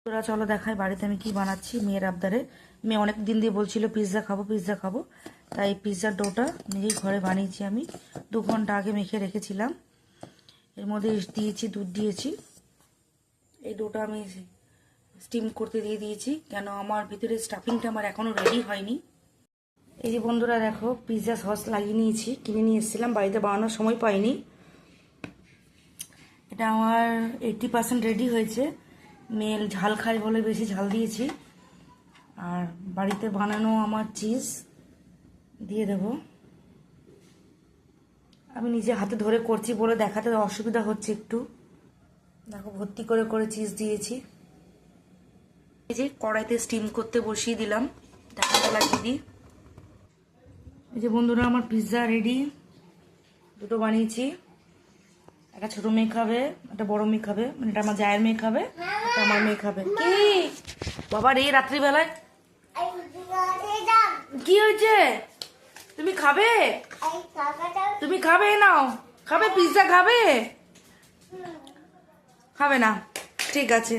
তোরা চলো দেখাই বাড়িতে আমি কি বানাচ্ছি। মেয়ের আবদারে, মেয়ে অনেক দিন দিয়ে বলছিল পিৎজা খাবো পিৎজা খাবো, তাই পিৎজার ডোটা নিজেই ঘরে বানিয়েছি। আমি 2 ঘন্টা আগে মেখে রেখেছিলাম। এর মধ্যে দিয়েছি দুধ দিয়েছি। এই ডোটা আমি স্টিম করতে দিয়ে দিয়েছি, কেন আমার ভিতরে স্টাফিংটা আমার এখনও রেডি হয়নি। এই যে বন্ধুরা দেখো, পিৎজা সস লাগিয়ে নিয়েছি, কিনে নিয়ে এসেছিলাম, বাড়িতে বানানোর সময় পাইনি। এটা আমার 80% রেডি হয়েছে। মেয়ে ঝাল খায় বলে বেশি ঝাল দিয়েছি। আর বাড়িতে বানানো আমার চিজ দিয়ে দেব। আমি নিজে হাতে ধরে করছি বলে দেখাতে অসুবিধা হচ্ছে একটু। দেখো ভর্তি করে করে চিজ দিয়েছি। এই যে কড়াইতে স্টিম করতে বসিয়ে দিলাম, ঢাকাটা লাগিয়ে দিই। এই যে বন্ধুরা আমার পিৎজা রেডি। দুটো বানিয়েছি, একটা ছোট মেয়ে খাবে, একটা বড় মেয়ে খাবে, মানে এটা আমার জায়ের মেয়ে খাবে, এটা আমার মেয়ে খাবে। কি বাবা রে, রাত্রিবেলায় কি হয়েছে? তুমি খাবে? তুমি খাবে? নাও খাবে, পিৎজা খাবে? খাবে না, ঠিক আছে।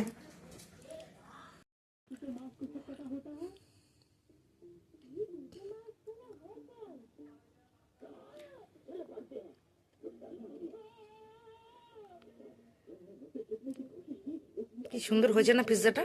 কি সুন্দর হয়েছে না পিৎজাটা?